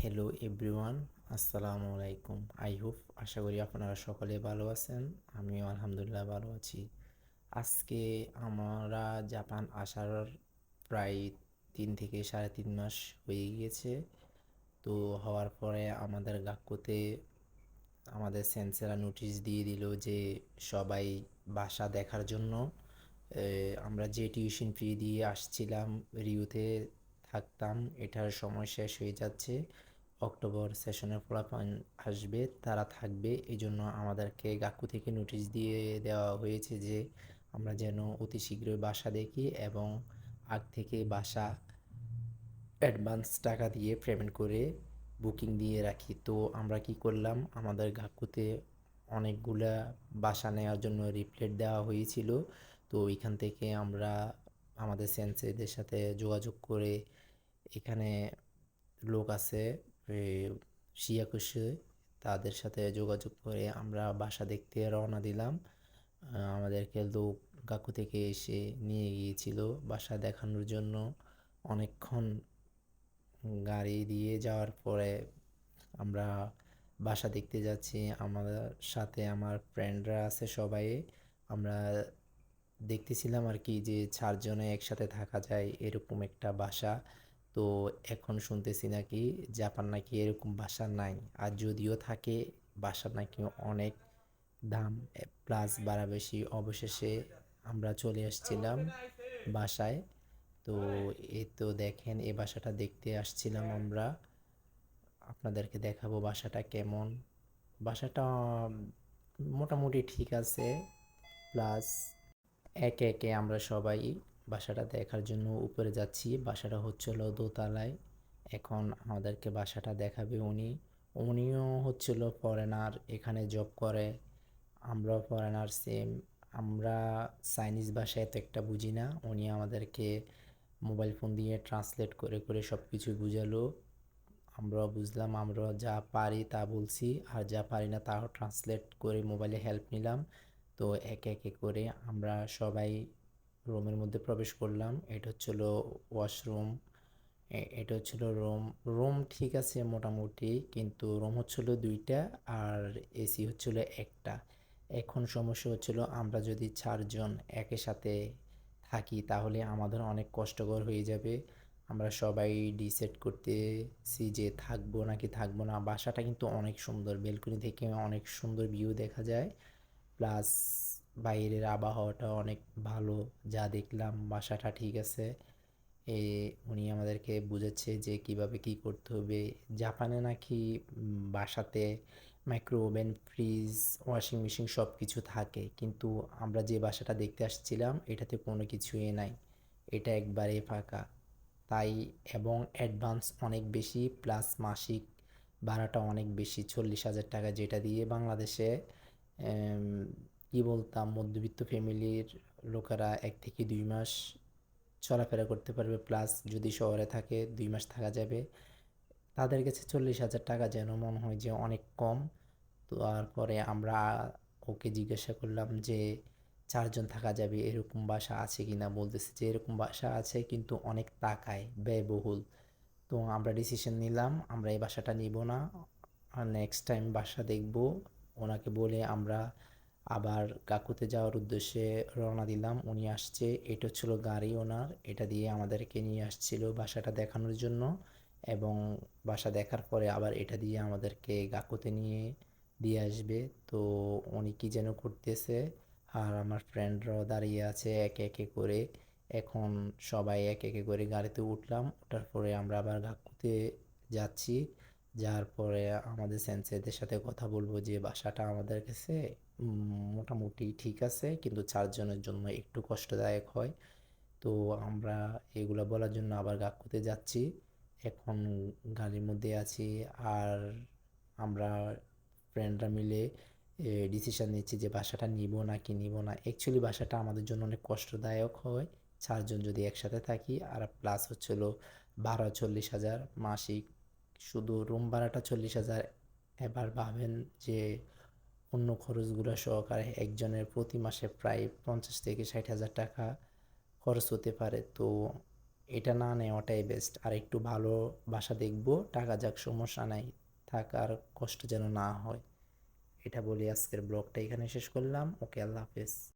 Hello everyone, আসসালামু আলাইকুম। আশা করি আপনারা সকলে ভালো আছেন। আমিও আলহামদুলিল্লাহ ভালো আছি। আজকে আমরা জাপান আসার প্রায় 3 থেকে 3.5 মাস হয়ে গিয়েছে। তো হওয়ার পরে আমাদের গাক্কুতে আমাদের সেন্সেরা নোটিশ দিয়ে দিল যে সবাই বাসা দেখার জন্য আমরা যে টিউশন ফি দিয়ে আসছিলাম, রিউতে থাকতাম, এটার সময় শেষ হয়ে যাচ্ছে। অক্টোবর সেশনের ফলাফল আসবে, তারা থাকবে, এই জন্য আমাদেরকে গাক্কু থেকে নোটিশ দিয়ে দেওয়া হয়েছে যে আমরা যেন অতি শীঘ্রই বাসা দেখি এবং আগ থেকে বাসা অ্যাডভান্স টাকা দিয়ে পেমেন্ট করে বুকিং দিয়ে রাখি। তো আমরা কি করলাম, আমাদের গাক্কুতে অনেকগুলা বাসা নেওয়ার জন্য রিপ্লেট দেওয়া হয়েছিল। তো এখান থেকে আমরা আমাদের সেন্সেদের সাথে যোগাযোগ করে, এখানে লোক আছে শিয়াকুশে, তাদের সাথে যোগাযোগ করে আমরা বাসা দেখতে রওনা দিলাম। আমাদেরকে লোক গাক্কু থেকে এসে নিয়ে গিয়েছিল বাসা দেখানোর জন্য। অনেকক্ষণ গাড়ি দিয়ে যাওয়ার পরে আমরা বাসা দেখতে যাচ্ছি। আমাদের সাথে আমার ফ্রেন্ডরা আছে সবাই। আমরা দেখতেছিলাম আর কি যে 4 জনে একসাথে থাকা যায় এরকম একটা বাসা। তো এখন শুনতেছি নাকি জাপান নাকি এরকম বাসা নাই, আর যদিও থাকে বাসা নাকি অনেক দাম প্লাস ভাড়া বেশি। অবশেষে আমরা চলে আসছিলাম বাসায়। তো এই তো দেখেন, এই বাসাটা দেখতে আসছিলাম আমরা, আপনাদেরকে দেখাবো বাসাটা কেমন। বাসাটা মোটামুটি ঠিক আছে। প্লাস একে একে আমরা সবাই বাসাটা দেখার জন্য উপরে যাচ্ছি। বাসাটা হচ্ছিল দোতলায়। এখন আমাদেরকে বাসাটা দেখাবে উনিও হচ্ছিল ফরেনার, এখানে জব করে। আমরাও ফরেনার সেম। আমরা চাইনিজ ভাষা এত একটা বুঝি না, উনি আমাদেরকে মোবাইল ফোন দিয়ে ট্রান্সলেট করে করে সব কিছু বুঝালো। আমরাও বুঝলাম, আমরা যা পারি তা বলছি, আর যা পারি না তাও ট্রান্সলেট করে মোবাইলে হেল্প নিলাম। তো একে একে করে আমরা সবাই রুমের মধ্যে প্রবেশ করলাম। এটা হচ্ছিল ওয়াশরুম, এটা হচ্ছিল রুম। রুম ঠিক আছে মোটামুটি, কিন্তু রুম হচ্ছিল 2টা আর এসি হচ্ছিল একটা। এখন সমস্যা হচ্ছিল, আমরা যদি 4 জন একই সাথে থাকি তাহলে আমাদের অনেক কষ্টকর হয়ে যাবে। আমরা সবাই ডিসাইড করতেছি যে থাকবো নাকি থাকবো না। বাসাটা কিন্তু অনেক সুন্দর, বেলকনি থেকে অনেক সুন্দর ভিউ দেখা যায়। প্লাস বাইরের আবহাওয়াটা অনেক ভালো। যা দেখলাম বাসাটা ঠিক আছে। এ উনি আমাদেরকে বুঝাচ্ছে যে কিভাবে কি করতে হবে। জাপানে নাকি বাসাতে micro oven, fridge, washing machine সব কিছু থাকে, কিন্তু আমরা যে বাসাটা দেখতে আসছিলাম এটাতে কোনো কিছুই নাই, এটা একবারে ফাঁকা। তাই এবং অ্যাডভান্স অনেক বেশি, প্লাস মাসিক ভাড়াটা অনেক বেশি, 40,000 টাকা, যেটা দিয়ে বাংলাদেশে কি বলতাম, মধ্যবিত্ত ফ্যামিলির লোকেরা 1 থেকে 2 মাস চলাফেরা করতে পারবে। প্লাস যদি শহরে থাকে 2 মাস থাকা যাবে। তাদের কাছে 40,000 টাকা যেন মনে হয় যে অনেক কম। তো তারপরে আমরা ওকে জিজ্ঞাসা করলাম যে 4 জন থাকা যাবে এরকম বাসা আছে কিনা। বলতেছে যে এরকম বাসা আছে, কিন্তু অনেক টাকায় ব্যয়বহুল। তো আমরা ডিসিশন নিলাম আমরা এই বাসাটা নিব না, আর নেক্সট টাইম বাসা দেখব। ওনাকে বলে আমরা আবার কাকুতে যাওয়ার উদ্দেশ্যে রওনা দিলাম। উনি আসছে, এটা ছিল গাড়ি ওনার, এটা দিয়ে আমাদেরকে নিয়ে আসছিল বাসাটা দেখানোর জন্য। এবং বাসা দেখার পরে আবার এটা দিয়ে আমাদেরকে গাকুতে নিয়ে দিয়ে আসবে। তো উনি কি যেন করতেছে, আর আমার ফ্রেন্ডরাও দাঁড়িয়ে আছে একে একে করে। এখন সবাই একে একে করে গাড়িতে উঠলাম, ওঠার পরে আমরা আবার গাকুতে যাচ্ছি। যার পরে আমাদের সেন্সেদের সাথে কথা বলবো যে বাসাটা আমাদের কাছে মোটামুটি ঠিক আছে, কিন্তু 4 জনের জন্য একটু কষ্টদায়ক হয়। তো আমরা এগুলা বলার জন্য আবার গাক্কুতে যাচ্ছি। এখন গাড়ির মধ্যে আছি, আর আমরা ফ্রেন্ডরা মিলে ডিসিশন নিচ্ছি যে বাসাটা নিব নাকি নিব না। অ্যাকচুয়ালি বাসাটা আমাদের জন্য অনেক কষ্টদায়ক হয় 4 জন যদি একসাথে থাকি। আর প্লাস হচ্ছিল ভাড়া 40,000 মাসিক, শুধু রুম ভাড়াটা 40,000। এবার ভাবেন যে অন্য খরচগুলো সহকারে একজনের প্রতি মাসে প্রায় 50 থেকে 60,000 টাকা খরচ হতে পারে। তো এটা না নেওয়াটাই বেস্ট। আর একটু ভালো বাসা দেখবো, টাকা যাক সমস্যা নাই, থাকার কষ্ট যেন না হয়। এটা বলি আজকের ব্লগটা এখানে শেষ করলাম। ওকে, আল্লাহ হাফেজ।